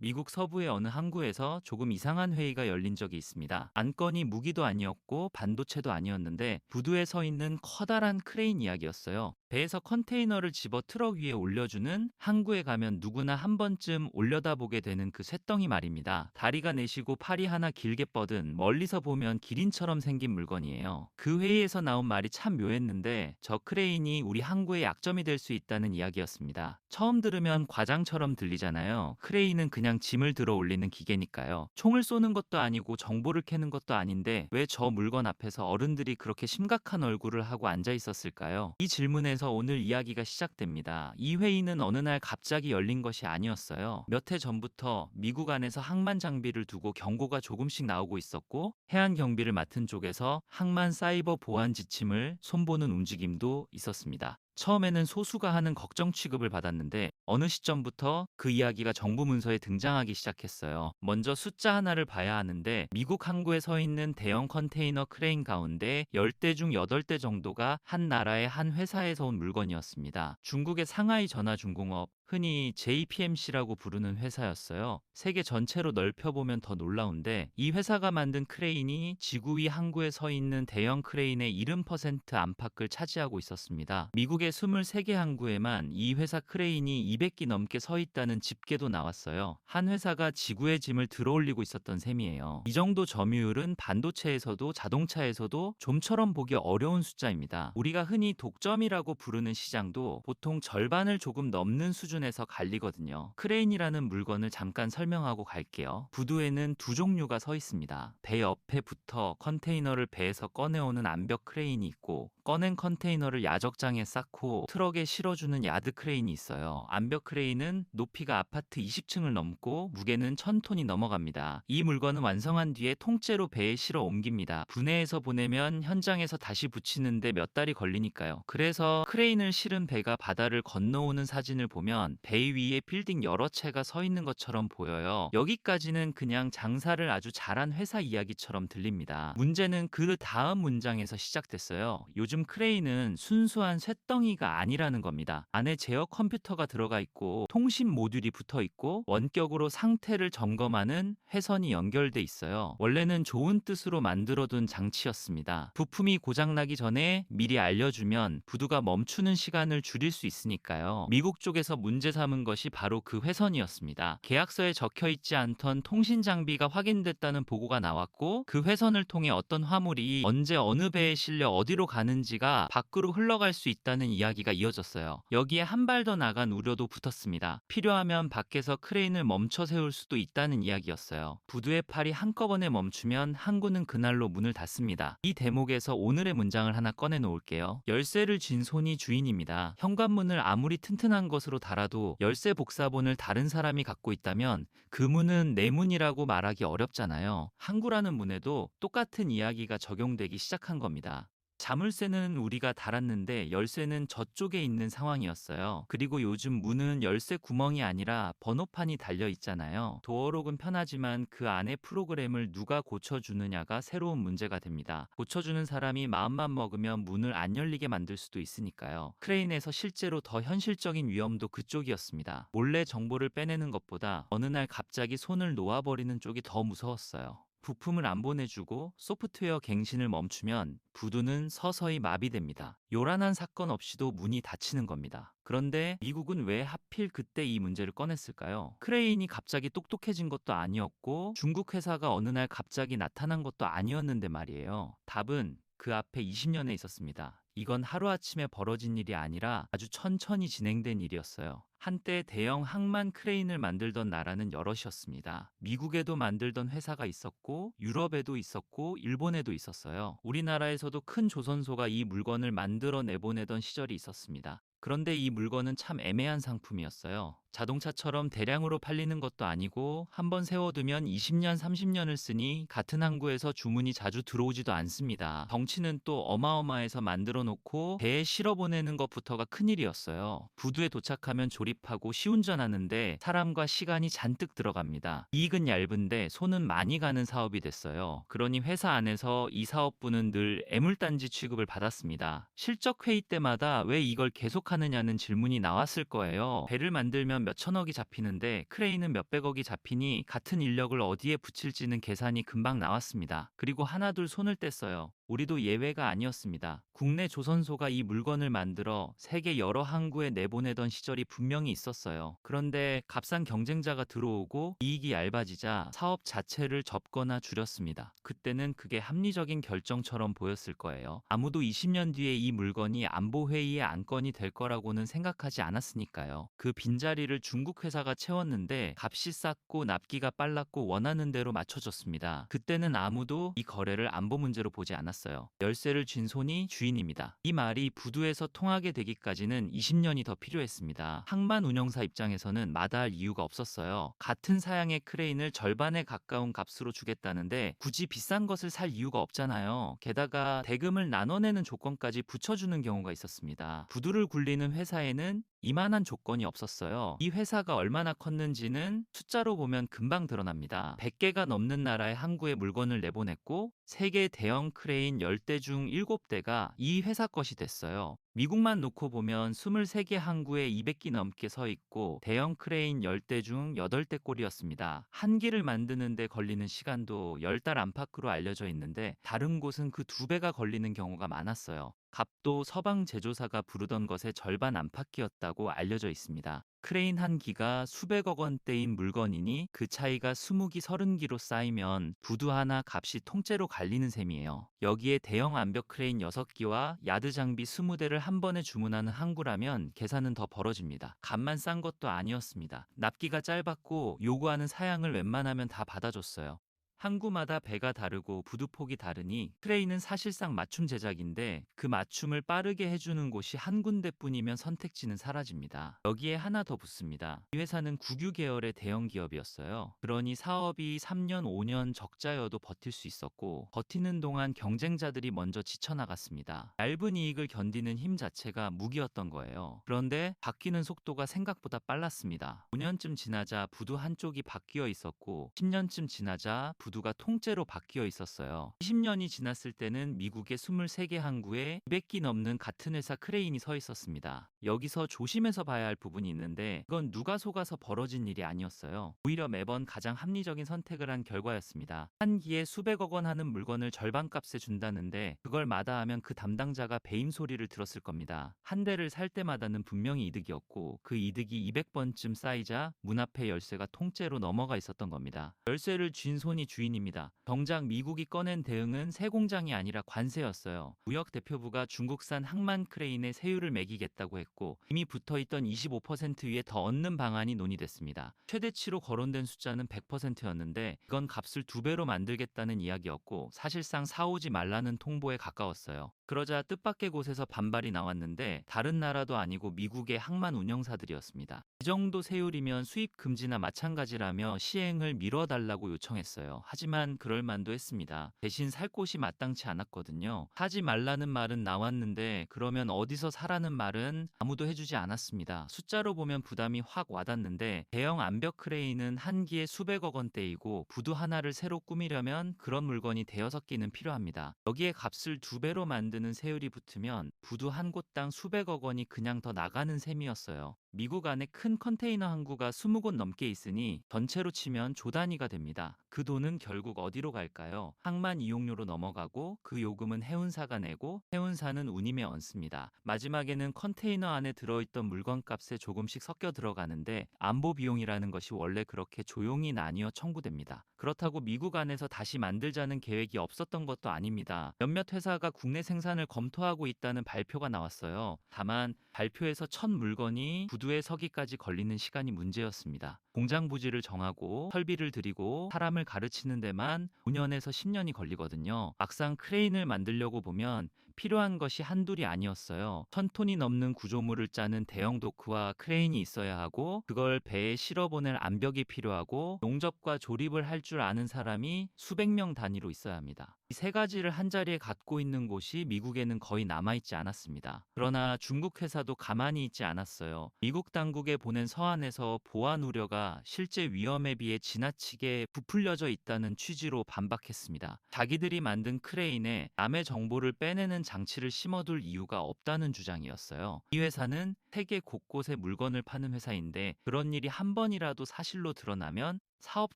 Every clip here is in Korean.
미국 서부의 어느 항구에서 조금 이상한 회의가 열린 적이 있습니다. 안건이 무기도 아니었고 반도체도 아니었는데 부두에 서 있는 커다란 크레인 이야기였어요. 배에서 컨테이너를 집어 트럭 위에 올려주는, 항구에 가면 누구나 한 번쯤 올려다보게 되는 그 쇳덩이 말입니다. 다리가 내시고 팔이 하나 길게 뻗은, 멀리서 보면 기린처럼 생긴 물건이에요. 그 회의에서 나온 말이 참 묘했는데 저 크레인이 우리 항구의 약점이 될 수 있다는 이야기였습니다. 처음 들으면 과장처럼 들리잖아요. 크레인은 그냥 짐을 들어 올리는 기계니까요. 총을 쏘는 것도 아니고 정보를 캐는 것도 아닌데 왜 저 물건 앞에서 어른들이 그렇게 심각한 얼굴을 하고 앉아 있었을까요? 이 질문에서 오늘 이야기가 시작됩니다. 이 회의는 어느 날 갑자기 열린 것이 아니었어요. 몇 해 전부터 미국 안에서 항만 장비를 두고 경고가 조금씩 나오고 있었고, 해안 경비를 맡은 쪽에서 항만 사이버 보안 지침을 손보는 움직임도 있었습니다. 처음에는 소수가 하는 걱정 취급을 받았는데 어느 시점부터 그 이야기가 정부 문서에 등장하기 시작했어요. 먼저 숫자 하나를 봐야 하는데, 미국 항구에 서 있는 대형 컨테이너 크레인 가운데 10대 중 8대 정도가 한 나라의 한 회사에서 온 물건이었습니다. 중국의 상하이 전화중공업, 흔히 JPMC라고 부르는 회사였어요. 세계 전체로 넓혀보면 더 놀라운데, 이 회사가 만든 크레인이 지구 위 항구에 서 있는 대형 크레인의 70% 안팎을 차지하고 있었습니다. 미국의 23개 항구에만 이 회사 크레인이 200기 넘게 서 있다는 집계도 나왔어요. 한 회사가 지구의 짐을 들어올리고 있었던 셈이에요. 이 정도 점유율은 반도체에서도 자동차에서도 좀처럼 보기 어려운 숫자입니다. 우리가 흔히 독점이라고 부르는 시장도 보통 절반을 조금 넘는 수준에서 갈리거든요. 크레인이라는 물건을 잠깐 설명하고 갈게요. 부두에는 두 종류가 서 있습니다. 배 옆에 붙어 컨테이너를 배에서 꺼내오는 암벽 크레인이 있고, 꺼낸 컨테이너를 야적장에 쌓고 트럭에 실어주는 야드 크레인이 있어요. 암벽 크레인은 높이가 아파트 20층을 넘고 무게는 1000톤이 넘어갑니다. 이 물건은 완성한 뒤에 통째로 배에 실어 옮깁니다. 분해해서 보내면 현장에서 다시 붙이는데 몇 달이 걸리니까요. 그래서 크레인을 실은 배가 바다를 건너오는 사진을 보면 배 위에 빌딩 여러 채가 서 있는 것처럼 보여요. 여기까지는 그냥 장사를 아주 잘한 회사 이야기처럼 들립니다. 문제는 그 다음 문장에서 시작됐어요. 요즘 크레인은 순수한 쇳덩이가 아니라는 겁니다. 안에 제어 컴퓨터가 들어가 있고 통신 모듈이 붙어 있고 원격으로 상태를 점검하는 회선이 연결돼 있어요. 원래는 좋은 뜻으로 만들어둔 장치였습니다. 부품이 고장나기 전에 미리 알려주면 부두가 멈추는 시간을 줄일 수 있으니까요. 미국 쪽에서 문제 삼은 것이 바로 그 회선이었습니다. 계약서에 적혀 있지 않던 통신 장비가 확인됐다는 보고가 나왔고, 그 회선을 통해 어떤 화물이 언제 어느 배에 실려 어디로 가는지가 밖으로 흘러갈 수 있다는 이야기가 이어졌어요. 여기에 한 발 더 나간 우려도 붙었습니다. 필요하면 밖에서 크레인을 멈춰 세울 수도 있다는 이야기였어요. 부두의 팔이 한꺼번에 멈추면 항구는 그날로 문을 닫습니다. 이 대목에서 오늘의 문장을 하나 꺼내 놓을게요. 열쇠를 쥔 손이 주인입니다. 현관문을 아무리 튼튼한 것으로 달아도 열쇠 복사본을 다른 사람이 갖고 있다면 그 문은 내 문이라고 말하기 어렵잖아요. 항구라는 문에도 똑같은 이야기가 적용되기 시작한 겁니다. 자물쇠는 우리가 달았는데 열쇠는 저쪽에 있는 상황이었어요. 그리고 요즘 문은 열쇠 구멍이 아니라 번호판이 달려 있잖아요. 도어록은 편하지만 그 안에 프로그램을 누가 고쳐주느냐가 새로운 문제가 됩니다. 고쳐주는 사람이 마음만 먹으면 문을 안 열리게 만들 수도 있으니까요. 크레인에서 실제로 더 현실적인 위험도 그쪽이었습니다. 몰래 정보를 빼내는 것보다 어느 날 갑자기 손을 놓아버리는 쪽이 더 무서웠어요. 부품을 안 보내주고 소프트웨어 갱신을 멈추면 부두는 서서히 마비됩니다. 요란한 사건 없이도 문이 닫히는 겁니다. 그런데 미국은 왜 하필 그때 이 문제를 꺼냈을까요? 크레인이 갑자기 똑똑해진 것도 아니었고 중국 회사가 어느 날 갑자기 나타난 것도 아니었는데 말이에요. 답은 그 앞에 20년에 있었습니다. 이건 하루아침에 벌어진 일이 아니라 아주 천천히 진행된 일이었어요. 한때 대형 항만 크레인을 만들던 나라는 여럿이었습니다. 미국에도 만들던 회사가 있었고, 유럽에도 있었고, 일본에도 있었어요. 우리나라에서도 큰 조선소가 이 물건을 만들어 내보내던 시절이 있었습니다. 그런데 이 물건은 참 애매한 상품이었어요. 자동차처럼 대량으로 팔리는 것도 아니고 한번 세워두면 20년, 30년을 쓰니 같은 항구에서 주문이 자주 들어오지도 않습니다. 덩치는 또 어마어마해서 만들어 놓고 배에 실어 보내는 것부터가 큰일이었어요. 부두에 도착하면 조립하고 시운전하는데 사람과 시간이 잔뜩 들어갑니다. 이익은 얇은데 손은 많이 가는 사업이 됐어요. 그러니 회사 안에서 이 사업부는 늘 애물단지 취급을 받았습니다. 실적 회의 때마다 왜 이걸 계속 기억하느냐는 질문이 나왔을 거예요. 배를 만들면 몇 천억이 잡히는데 크레인은 몇백억이 잡히니 같은 인력을 어디에 붙일지는 계산이 금방 나왔습니다. 그리고 하나둘 손을 뗐어요. 우리도 예외가 아니었습니다. 국내 조선소가 이 물건을 만들어 세계 여러 항구에 내보내던 시절이 분명히 있었어요. 그런데 값싼 경쟁자가 들어오고 이익이 얇아지자 사업 자체를 접거나 줄였습니다. 그때는 그게 합리적인 결정처럼 보였을 거예요. 아무도 20년 뒤에 이 물건이 안보회의의 안건이 될 거라고는 생각하지 않았으니까요. 그 빈자리를 중국 회사가 채웠는데 값이 쌌고 납기가 빨랐고 원하는 대로 맞춰줬습니다. 그때는 아무도 이 거래를 안보 문제로 보지 않았어요. 열쇠를 쥔 손이 주인입니다. 이 말이 부두에서 통하게 되기까지는 20년이 더 필요했습니다. 항만 운영사 입장에서는 마다할 이유가 없었어요. 같은 사양의 크레인을 절반에 가까운 값으로 주겠다는데 굳이 비싼 것을 살 이유가 없잖아요. 게다가 대금을 나눠내는 조건까지 붙여주는 경우가 있었습니다. 부두를 굴리는 회사에는 이만한 조건이 없었어요. 이 회사가 얼마나 컸는지는 숫자로 보면 금방 드러납니다. 100개가 넘는 나라의 항구에 물건을 내보냈고 세계 대형 크레인 10대 중 7대가 이 회사 것이 됐어요. 미국만 놓고 보면 23개 항구에 200기 넘게 서 있고 대형 크레인 10대 중 8대 꼴이었습니다. 한 기를 만드는 데 걸리는 시간도 10달 안팎으로 알려져 있는데 다른 곳은 그 2배가 걸리는 경우가 많았어요. 값도 서방 제조사가 부르던 것의 절반 안팎이었다고 알려져 있습니다. 크레인 한 기가 수백억 원대인 물건이니 그 차이가 20기 30기로 쌓이면 부두 하나 값이 통째로 갈리는 셈이에요. 여기에 대형 암벽 크레인 6기와 야드 장비 20대를 한 번에 주문하는 항구라면 계산은 더 벌어집니다. 값만 싼 것도 아니었습니다. 납기가 짧았고 요구하는 사양을 웬만하면 다 받아줬어요. 항구마다 배가 다르고 부두폭이 다르니 크레인은 사실상 맞춤 제작인데 그 맞춤을 빠르게 해주는 곳이 한 군데뿐이면 선택지는 사라집니다. 여기에 하나 더 붙습니다. 이 회사는 국유 계열의 대형 기업이었어요. 그러니 사업이 3년, 5년 적자여도 버틸 수 있었고 버티는 동안 경쟁자들이 먼저 지쳐나갔습니다. 얇은 이익을 견디는 힘 자체가 무기였던 거예요. 그런데 바뀌는 속도가 생각보다 빨랐습니다. 5년쯤 지나자 부두 한쪽이 바뀌어 있었고 10년쯤 지나자 부두가 통째로 바뀌어 있었어요. 20년이 지났을 때는 미국의 23개 항구에 200기 넘는 같은 회사 크레인이 서 있었습니다. 여기서 조심해서 봐야 할 부분이 있는데 이건 누가 속아서 벌어진 일이 아니었어요. 오히려 매번 가장 합리적인 선택을 한 결과였습니다. 한 기에 수백억 원 하는 물건을 절반값에 준다는데 그걸 마다하면 그 담당자가 배임 소리를 들었을 겁니다. 한 대를 살 때마다는 분명히 이득이었고 그 이득이 200번쯤 쌓이자 문 앞에 열쇠가 통째로 넘어가 있었던 겁니다. 열쇠를 쥔 손이 주인입니다. 정작 미국이 꺼낸 대응은 새 공장이 아니라 관세였어요. 무역 대표부가 중국산 항만 크레인에 세율을 매기겠다고 했고 이미 붙어있던 25% 위에 더 얻는 방안이 논의됐습니다. 최대치로 거론된 숫자는 100%였는데 이건 값을 2배로 만들겠다는 이야기였고 사실상 사오지 말라는 통보에 가까웠어요. 그러자 뜻밖의 곳에서 반발이 나왔는데 다른 나라도 아니고 미국의 항만 운영사들이었습니다. 이 정도 세율이면 수입 금지나 마찬가지라며 시행을 미뤄달라고 요청했어요. 하지만 그럴 만도 했습니다. 대신 살 곳이 마땅치 않았거든요. 하지 말라는 말은 나왔는데 그러면 어디서 사라는 말은 아무도 해주지 않았습니다. 숫자로 보면 부담이 확 와닿는데 대형 암벽 크레인은 한 기에 수백억 원대이고 부두 하나를 새로 꾸미려면 그런 물건이 대여섯 기는 필요합니다. 여기에 값을 2배로 만드는 세율이 붙으면 부두 한 곳당 수백억 원이 그냥 더 나가는 셈이었어요. 미국 안에 큰 컨테이너 항구가 20곳 넘게 있으니 전체로 치면 조 단위가 됩니다. 그 돈은 결국 어디로 갈까요? 항만 이용료로 넘어가고 그 요금은 해운사가 내고 해운사는 운임에 얹습니다. 마지막에는 컨테이너 안에 들어있던 물건값에 조금씩 섞여 들어가는데 안보 비용이라는 것이 원래 그렇게 조용히 나뉘어 청구됩니다. 그렇다고 미국 안에서 다시 만들자는 계획이 없었던 것도 아닙니다. 몇몇 회사가 국내 생산을 검토하고 있다는 발표가 나왔어요. 다만 발표에서 첫 물건이 부두에 서기까지 걸리는 시간이 문제였습니다. 공장 부지를 정하고 설비를 들이고 사람을 가르치는 데만 5년에서 10년이 걸리거든요. 막상 크레인을 만들려고 보면 필요한 것이 한둘이 아니었어요. 1000톤이 넘는 구조물을 짜는 대형 도크와 크레인이 있어야 하고 그걸 배에 실어보낼 암벽이 필요하고 용접과 조립을 할 줄 아는 사람이 수백 명 단위로 있어야 합니다. 이 세 가지를 한자리에 갖고 있는 곳이 미국에는 거의 남아있지 않았습니다. 그러나 중국 회사도 가만히 있지 않았어요. 미국 당국에 보낸 서한에서 보안 우려가 부두가 실제 위험에 비해 지나치게 부풀려져 있다는 취지로 반박했습니다. 자기들이 만든 크레인에 남의 정보를 빼내는 장치를 심어둘 이유가 없다는 주장이었어요. 이 회사는 세계 곳곳에 물건을 파는 회사인데 그런 일이 한 번이라도 사실로 드러나면 사업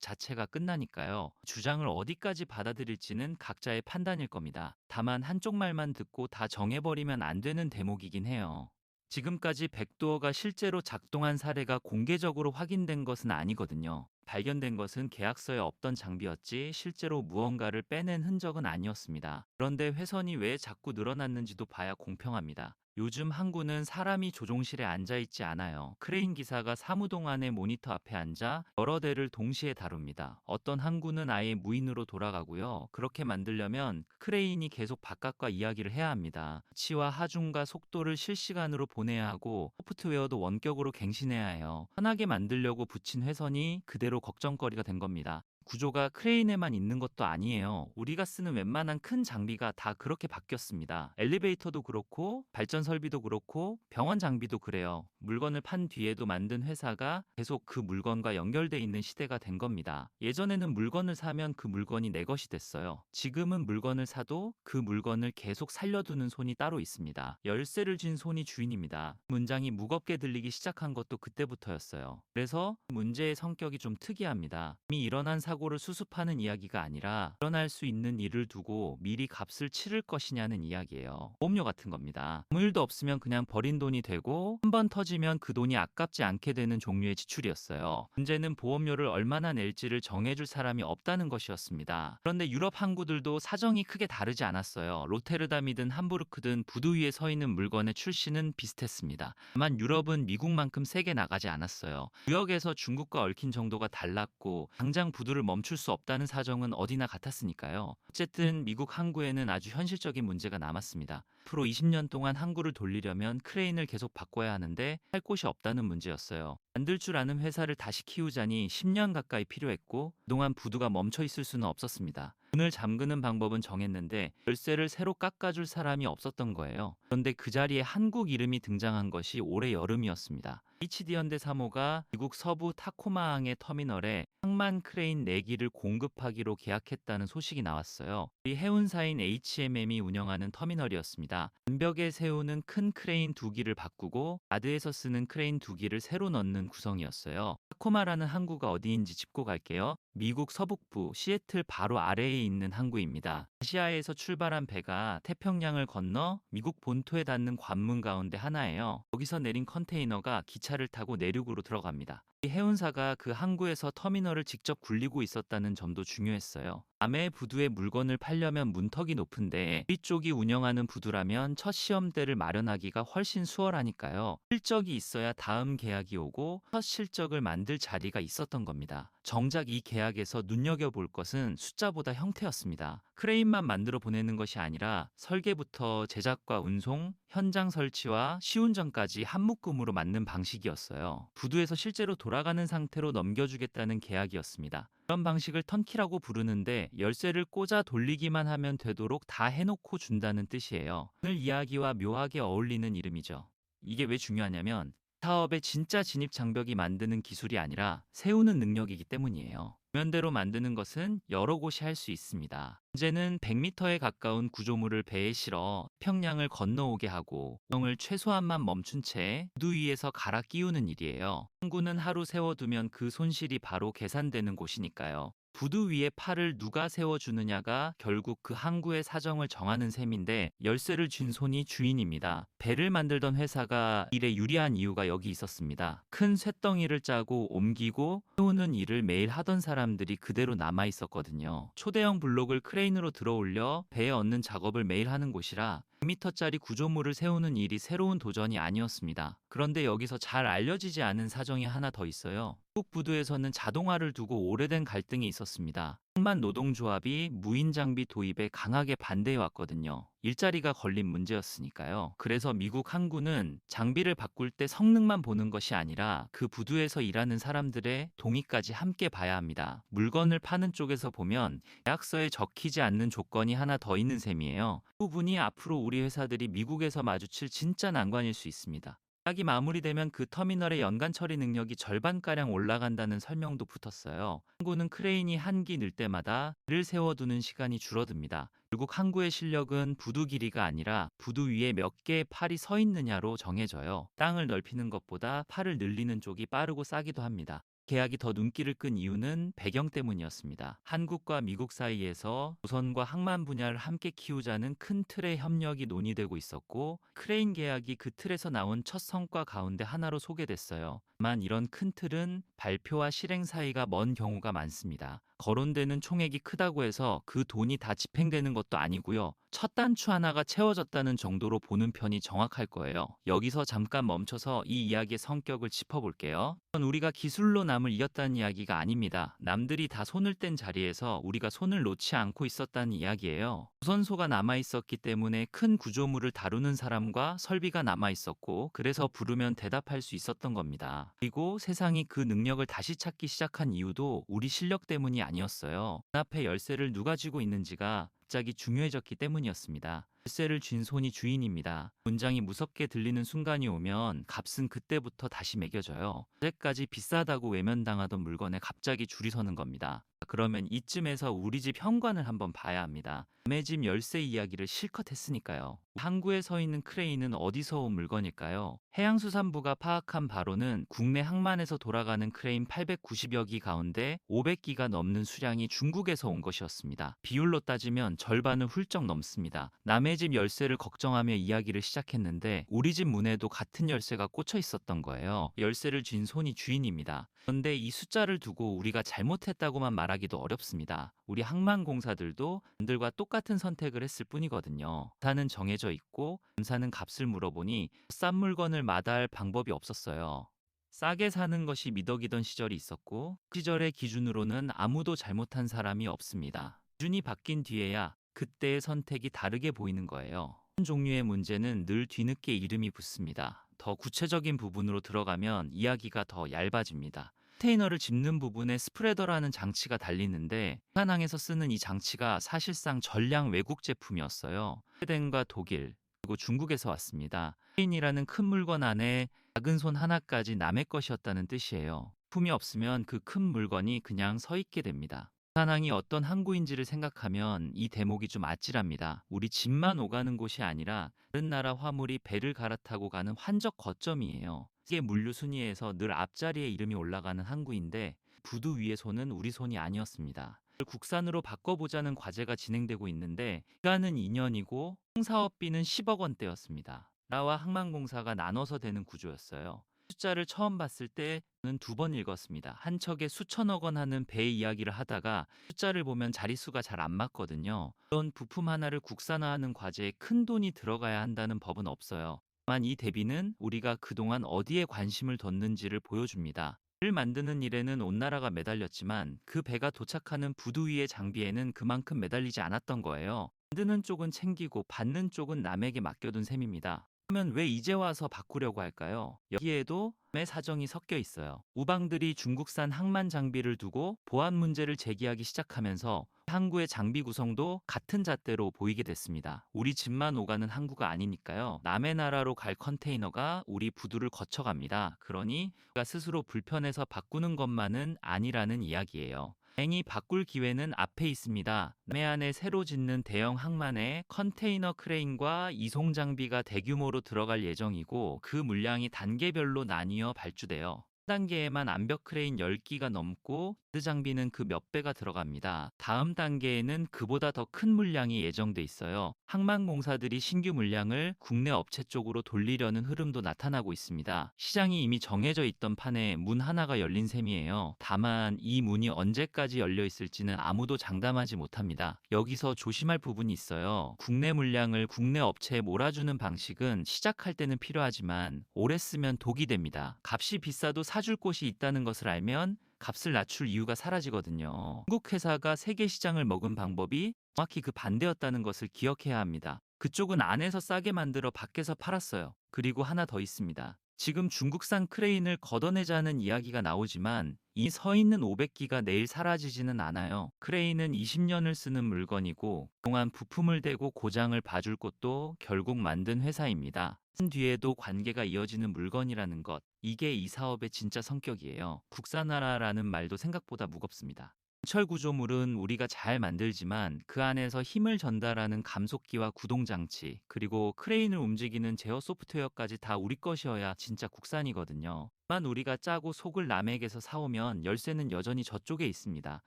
자체가 끝나니까요. 주장을 어디까지 받아들일지는 각자의 판단일 겁니다. 다만 한쪽 말만 듣고 다 정해버리면 안 되는 대목이긴 해요. 지금까지 백도어가 실제로 작동한 사례가 공개적으로 확인된 것은 아니거든요. 발견된 것은 계약서에 없던 장비였지 실제로 무언가를 빼낸 흔적은 아니었습니다. 그런데 회선이 왜 자꾸 늘어났는지도 봐야 공평합니다. 요즘 항구는 사람이 조종실에 앉아 있지 않아요. 크레인 기사가 사무동 안의 모니터 앞에 앉아 여러 대를 동시에 다룹니다. 어떤 항구는 아예 무인으로 돌아가고요. 그렇게 만들려면 크레인이 계속 바깥과 이야기를 해야 합니다. 치와 하중과 속도를 실시간으로 보내야 하고 소프트웨어도 원격으로 갱신해야 해요. 편하게 만들려고 붙인 회선이 그대로 걱정거리가 된 겁니다. 구조가 크레인에만 있는 것도 아니에요. 우리가 쓰는 웬만한 큰 장비가 다 그렇게 바뀌었습니다. 엘리베이터도 그렇고 발전 설비도 그렇고 병원 장비도 그래요. 물건을 판 뒤에도 만든 회사가 계속 그 물건과 연결돼 있는 시대가 된 겁니다. 예전에는 물건을 사면 그 물건이 내 것이 됐어요. 지금은 물건을 사도 그 물건을 계속 살려두는 손이 따로 있습니다. 열쇠를 쥔 손이 주인입니다. 문장이 무겁게 들리기 시작한 것도 그때부터였어요. 그래서 문제의 성격이 좀 특이합니다. 이미 일어난 사고를 수습하는 이야기가 아니라 일어날 수 있는 일을 두고 미리 값을 치를 것이냐는 이야기예요. 보험료 같은 겁니다. 아무 일도 없으면 그냥 버린 돈이 되고 한 번 터지면 그 돈이 아깝지 않게 되는 종류의 지출이었어요. 문제는 보험료를 얼마나 낼지를 정해줄 사람이 없다는 것이었습니다. 그런데 유럽 항구들도 사정이 크게 다르지 않았어요. 로테르담이든 함부르크든 부두 위에 서 있는 물건의 출시는 비슷했습니다. 다만 유럽은 미국만큼 세게 나가지 않았어요. 구역에서 중국과 얽힌 정도가 달랐고 당장 부두를 멈출 수 없다는 사정은 어디나 같았으니까요. 어쨌든 미국 항구에는 아주 현실적인 문제가 남았습니다. 앞으로 20년 동안 항구를 돌리려면 크레인을 계속 바꿔야 하는데 할 곳이 없다는 문제였어요. 만들 줄 아는 회사를 다시 키우자니 10년 가까이 필요했고 그동안 부두가 멈춰 있을 수는 없었습니다. 문을 잠그는 방법은 정했는데 열쇠를 새로 깎아줄 사람이 없었던 거예요. 그런데 그 자리에 한국 이름이 등장한 것이 올해 여름이었습니다. HD 현대 3호가 미국 서부 타코마항의 터미널에 항만 크레인 4기를 공급하기로 계약했다는 소식이 나왔어요. 이 해운사인 HMM이 운영하는 터미널이었습니다. 암벽에 세우는 큰 크레인 2기를 바꾸고 아드에서 쓰는 크레인 2기를 새로 넣는 구성이었어요. 타코마라는 항구가 어디인지 짚고 갈게요. 미국 서북부 시애틀 바로 아래에 있는 항구입니다. 아시아에서 출발한 배가 태평양을 건너 미국 본토에 닿는 관문 가운데 하나예요. 여기서 내린 컨테이너가 기차를 타고 내륙으로 들어갑니다. 이 해운사가 그 항구에서 터미널을 직접 굴리고 있었다는 점도 중요했어요. 남해 부두에 물건을 팔려면 문턱이 높은데 우리 쪽이 운영하는 부두라면 첫 시험대를 마련하기가 훨씬 수월하니까요. 실적이 있어야 다음 계약이 오고 첫 실적을 만들 자리가 있었던 겁니다. 정작 이 계약에서 눈여겨볼 것은 숫자보다 형태였습니다. 크레인만 만들어 보내는 것이 아니라 설계부터 제작과 운송, 현장 설치와 시운전까지 한 묶음으로 맞는 방식이었어요. 부두에서 실제로 돌아가는 상태로 넘겨주겠다는 계약이었습니다. 이런 방식을 턴키라고 부르는데 열쇠를 꽂아 돌리기만 하면 되도록 다 해놓고 준다는 뜻이에요. 오늘 이야기와 묘하게 어울리는 이름이죠. 이게 왜 중요하냐면 사업의 진짜 진입 장벽이 만드는 기술이 아니라 세우는 능력이기 때문이에요. 면대로 만드는 것은 여러 곳이 할 수 있습니다. 문제는 100m에 가까운 구조물을 배에 실어 평양을 건너오게 하고 운영을 최소한만 멈춘 채 부두 위에서 갈아 끼우는 일이에요. 항구는 하루 세워두면 그 손실이 바로 계산되는 곳이니까요. 부두 위에 팔을 누가 세워주느냐가 결국 그 항구의 사정을 정하는 셈인데 열쇠를 쥔 손이 주인입니다. 배를 만들던 회사가 일에 유리한 이유가 여기 있었습니다. 큰 쇳덩이를 짜고 옮기고 세우는 일을 매일 하던 사람들이 그대로 남아 있었거든요. 초대형 블록을 크레인으로 들어올려 배에 얹는 작업을 매일 하는 곳이라 100m짜리 구조물을 세우는 일이 새로운 도전이 아니었습니다. 그런데 여기서 잘 알려지지 않은 사정이 하나 더 있어요. 미국 부두에서는 자동화를 두고 오래된 갈등이 있었습니다. 항만 노동조합이 무인 장비 도입에 강하게 반대해 왔거든요. 일자리가 걸린 문제였으니까요. 그래서 미국 항구는 장비를 바꿀 때 성능만 보는 것이 아니라 그 부두에서 일하는 사람들의 동의까지 함께 봐야 합니다. 물건을 파는 쪽에서 보면 계약서에 적히지 않는 조건이 하나 더 있는 셈이에요. 그 부분이 앞으로 우리 회사들이 미국에서 마주칠 진짜 난관일 수 있습니다. 계약이 마무리되면 그 터미널의 연간 처리 능력이 절반가량 올라간다는 설명도 붙었어요. 항구는 크레인이 한 기 늘 때마다 를 세워두는 시간이 줄어듭니다. 결국 항구의 실력은 부두 길이가 아니라 부두 위에 몇 개의 팔이 서 있느냐로 정해져요. 땅을 넓히는 것보다 팔을 늘리는 쪽이 빠르고 싸기도 합니다. 계약이 더 눈길을 끈 이유는 배경 때문이었습니다. 한국과 미국 사이에서 조선과 항만 분야를 함께 키우자는 큰 틀의 협력이 논의되고 있었고, 크레인 계약이 그 틀에서 나온 첫 성과 가운데 하나로 소개됐어요. 다만 이런 큰 틀은 발표와 실행 사이가 먼 경우가 많습니다. 거론되는 총액이 크다고 해서 그 돈이 다 집행되는 것도 아니고요. 첫 단추 하나가 채워졌다는 정도로 보는 편이 정확할 거예요. 여기서 잠깐 멈춰서 이 이야기의 성격을 짚어볼게요. 우리가 기술로 남을 이겼다는 이야기가 아닙니다. 남들이 다 손을 뗀 자리에서 우리가 손을 놓지 않고 있었다는 이야기예요. 조선소가 남아있었기 때문에 큰 구조물을 다루는 사람과 설비가 남아있었고, 그래서 부르면 대답할 수 있었던 겁니다. 그리고 세상이 그 능력을 다시 찾기 시작한 이유도 우리 실력 때문이 아니었어요. 문 앞에 열쇠를 누가 쥐고 있는지가 갑자기 중요해졌기 때문이었습니다. 열쇠를 쥔 손이 주인입니다. 문장이 무섭게 들리는 순간이 오면 값은 그때부터 다시 매겨져요. 어제까지 비싸다고 외면당하던 물건에 갑자기 줄이 서는 겁니다. 그러면 이쯤에서 우리 집 현관을 한번 봐야 합니다. 남의 집 열쇠 이야기를 실컷 했으니까요. 항구에 서 있는 크레인은 어디서 온 물건일까요? 해양수산부가 파악한 바로는 국내 항만에서 돌아가는 크레인 890여 기 가운데 500기가 넘는 수량이 중국에서 온 것이었습니다. 비율로 따지면 절반을 훌쩍 넘습니다. 남의 집 열쇠를 걱정하며 이야기를 시작했는데 우리 집 문에도 같은 열쇠가 꽂혀 있었던 거예요. 열쇠를 쥔 손이 주인입니다. 그런데 이 숫자를 두고 우리가 잘못했다고만 말하기도 어렵습니다. 우리 항만공사들도 남들과 똑같은 선택을 했을 뿐이거든요. 사는 정해져 있고 검사는 값을 물어보니 싼 물건을 마다할 방법이 없었어요. 싸게 사는 것이 미덕이던 시절이 있었고, 그 시절의 기준으로는 아무도 잘못한 사람이 없습니다. 기준이 바뀐 뒤에야 그때의 선택이 다르게 보이는 거예요. 한 종류의 문제는 늘 뒤늦게 이름이 붙습니다. 더 구체적인 부분으로 들어가면 이야기가 더 얇아집니다. 컨테이너를 짚는 부분에 스프레더라는 장치가 달리는데, 북한항에서 쓰는 이 장치가 사실상 전량 외국 제품이었어요. 스웨덴과 독일, 그리고 중국에서 왔습니다. 크레인이라는 큰 물건 안에 작은 손 하나까지 남의 것이었다는 뜻이에요. 품이 없으면 그 큰 물건이 그냥 서 있게 됩니다. 북한항이 어떤 항구인지를 생각하면 이 대목이 좀 아찔합니다. 우리 집만 오가는 곳이 아니라 다른 나라 화물이 배를 갈아타고 가는 환적 거점이에요. 세계 물류 순위에서 늘 앞자리에 이름이 올라가는 항구인데, 부두 위의 손은 우리 손이 아니었습니다. 이걸 국산으로 바꿔보자는 과제가 진행되고 있는데, 기간은 2년이고 총사업비는 10억 원대였습니다. 나라와 항만공사가 나눠서 되는 구조였어요. 숫자를 처음 봤을 때는 두 번 읽었습니다. 한 척에 수천억 원 하는 배 이야기를 하다가 숫자를 보면 자릿수가 잘 안 맞거든요. 이런 부품 하나를 국산화하는 과제에 큰 돈이 들어가야 한다는 법은 없어요. 다만 이 대비는 우리가 그동안 어디에 관심을 뒀는지를 보여줍니다. 를 만드는 일에는 온 나라가 매달렸지만 그 배가 도착하는 부두 위의 장비에는 그만큼 매달리지 않았던 거예요. 만드는 쪽은 챙기고 받는 쪽은 남에게 맡겨둔 셈입니다. 그러면 왜 이제 와서 바꾸려고 할까요? 여기에도 의 사정이 섞여 있어요. 우방들이 중국산 항만 장비를 두고 보안 문제를 제기하기 시작하면서 항구의 장비 구성도 같은 잣대로 보이게 됐습니다. 우리 집만 오가는 항구가 아니니까요. 남의 나라로 갈 컨테이너가 우리 부두를 거쳐갑니다. 그러니 우리가 스스로 불편해서 바꾸는 것만은 아니라는 이야기예요. 다행히 바꿀 기회는 앞에 있습니다. 남해안에 새로 짓는 대형 항만에 컨테이너 크레인과 이송 장비가 대규모로 들어갈 예정이고, 그 물량이 단계별로 나뉘어 발주돼요. 한 단계에만 암벽 크레인 10기가 넘고 그 장비는 그 몇 배가 들어갑니다. 다음 단계에는 그보다 더 큰 물량이 예정돼 있어요. 항만공사들이 신규 물량을 국내 업체 쪽으로 돌리려는 흐름도 나타나고 있습니다. 시장이 이미 정해져 있던 판에 문 하나가 열린 셈이에요. 다만 이 문이 언제까지 열려 있을지는 아무도 장담하지 못합니다. 여기서 조심할 부분이 있어요. 국내 물량을 국내 업체에 몰아주는 방식은 시작할 때는 필요하지만 오래 쓰면 독이 됩니다. 값이 비싸도 사줄 곳이 있다는 것을 알면 값을 낮출 이유가 사라지거든요. 한국 회사가 세계 시장을 먹은 방법이 정확히 그 반대였다는 것을 기억해야 합니다. 그쪽은 안에서 싸게 만들어 밖에서 팔았어요. 그리고 하나 더 있습니다. 지금 중국산 크레인을 걷어내자는 이야기가 나오지만 이 서 있는 500기가 내일 사라지지는 않아요. 크레인은 20년을 쓰는 물건이고 그동안 부품을 대고 고장을 봐줄 곳도 결국 만든 회사입니다. 뒤에도 관계가 이어지는 물건이라는 것, 이게 이 사업의 진짜 성격이에요. 국산화라는 말도 생각보다 무겁습니다. 철 구조물은 우리가 잘 만들지만 그 안에서 힘을 전달하는 감속기와 구동장치, 그리고 크레인을 움직이는 제어 소프트웨어까지 다 우리 것이어야 진짜 국산이거든요. 만 우리가 짜고 속을 남에게서 사오면 열쇠는 여전히 저쪽에 있습니다.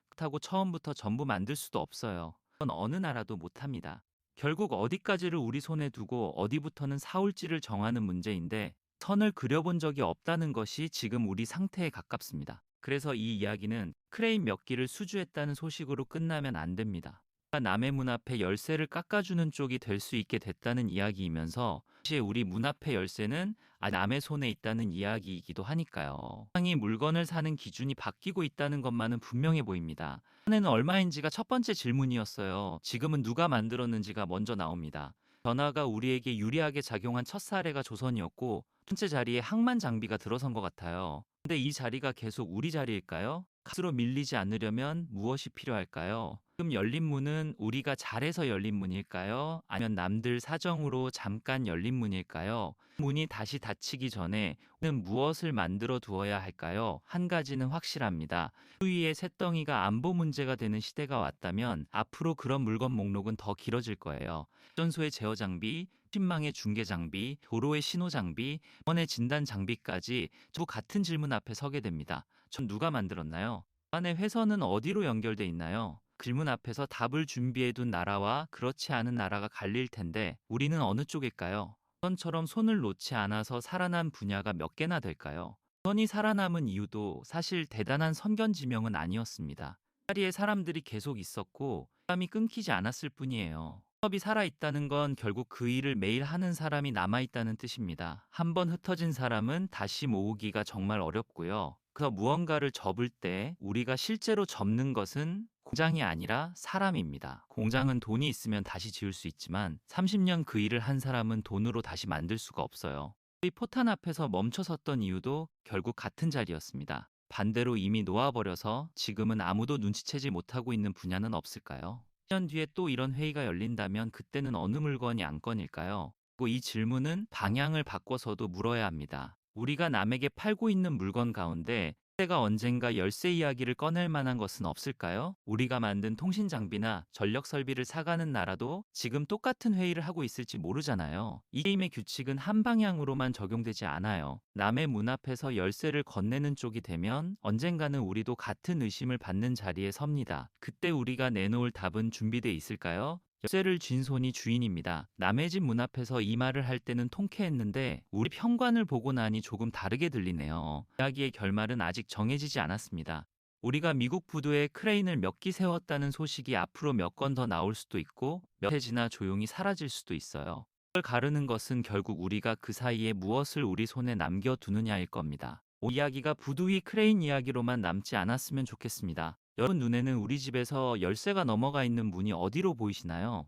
그렇다고 처음부터 전부 만들 수도 없어요. 그건 어느 나라도 못합니다. 결국 어디까지를 우리 손에 두고 어디부터는 사올지를 정하는 문제인데 선을 그려본 적이 없다는 것이 지금 우리 상태에 가깝습니다. 그래서 이 이야기는 크레인 몇 기를 수주했다는 소식으로 끝나면 안 됩니다. 남의 문 앞에 열쇠를 깎아주는 쪽이 될 수 있게 됐다는 이야기이면서 사실 우리 문 앞에 열쇠는 남의 손에 있다는 이야기이기도 하니까요. 세상이 물건을 사는 기준이 바뀌고 있다는 것만은 분명해 보입니다. 전에는 얼마인지가 첫 번째 질문이었어요. 지금은 누가 만들었는지가 먼저 나옵니다. 변화가 우리에게 유리하게 작용한 첫 사례가 조선이었고 번째 자리에 항만 장비가 들어선 것 같아요. 근데 이 자리가 계속 우리 자리일까요? 값으로 밀리지 않으려면 무엇이 필요할까요? 지금 열린 문은 우리가 잘해서 열린 문일까요? 아니면 남들 사정으로 잠깐 열린 문일까요? 문이 다시 닫히기 전에 우리는 무엇을 만들어 두어야 할까요? 한 가지는 확실합니다. 주위에 쇳덩이가 안보 문제가 되는 시대가 왔다면 앞으로 그런 물건 목록은 더 길어질 거예요. 전소의 제어 장비, 신망의 중계 장비, 도로의 신호 장비, 병원의 진단 장비까지 전부 같은 질문 앞에 서게 됩니다. 전 누가 만들었나요? 안의 회선은 어디로 연결돼 있나요? 질문 앞에서 답을 준비해둔 나라와 그렇지 않은 나라가 갈릴 텐데 우리는 어느 쪽일까요? 선처럼 손을 놓지 않아서 살아난 분야가 몇 개나 될까요? 선이 살아남은 이유도 사실 대단한 선견지명은 아니었습니다. 자리에 사람들이 계속 있었고 사람이 끊기지 않았을 뿐이에요. 사업이 살아있다는 건 결국 그 일을 매일 하는 사람이 남아있다는 뜻입니다. 한번 흩어진 사람은 다시 모으기가 정말 어렵고요. 그래서 무언가를 접을 때 우리가 실제로 접는 것은 공장이 아니라 사람입니다. 공장은 돈이 있으면 다시 지을 수 있지만 30년 그 일을 한 사람은 돈으로 다시 만들 수가 없어요. 이 포탄 앞에서 멈춰섰던 이유도 결국 같은 자리였습니다. 반대로 이미 놓아버려서 지금은 아무도 눈치채지 못하고 있는 분야는 없을까요? 10년 뒤에 또 이런 회의가 열린다면 그때는 어느 물건이 안건일까요? 그리고 이 질문은 방향을 바꿔서도 물어야 합니다. 우리가 남에게 팔고 있는 물건 가운데 때가 언젠가 열쇠 이야기를 꺼낼 만한 것은 없을까요? 우리가 만든 통신 장비나 전력 설비를 사가는 나라도 지금 똑같은 회의를 하고 있을지 모르잖아요. 이 게임의 규칙은 한 방향으로만 적용되지 않아요. 남의 문 앞에서 열쇠를 건네는 쪽이 되면 언젠가는 우리도 같은 의심을 받는 자리에 섭니다. 그때 우리가 내놓을 답은 준비돼 있을까요? 열쇠를 쥔 손이 주인입니다. 남의 집 문 앞에서 이 말을 할 때는 통쾌했는데 우리 현관을 보고 나니 조금 다르게 들리네요. 이야기의 결말은 아직 정해지지 않았습니다. 우리가 미국 부두에 크레인을 몇 기 세웠다는 소식이 앞으로 몇 건 더 나올 수도 있고 몇 해 지나 조용히 사라질 수도 있어요. 그걸 가르는 것은 결국 우리가 그 사이에 무엇을 우리 손에 남겨두느냐일 겁니다. 이야기가 부두 위 크레인 이야기로만 남지 않았으면 좋겠습니다. 여러분 눈에는 우리 집에서 열쇠가 넘어가 있는 문이 어디로 보이시나요?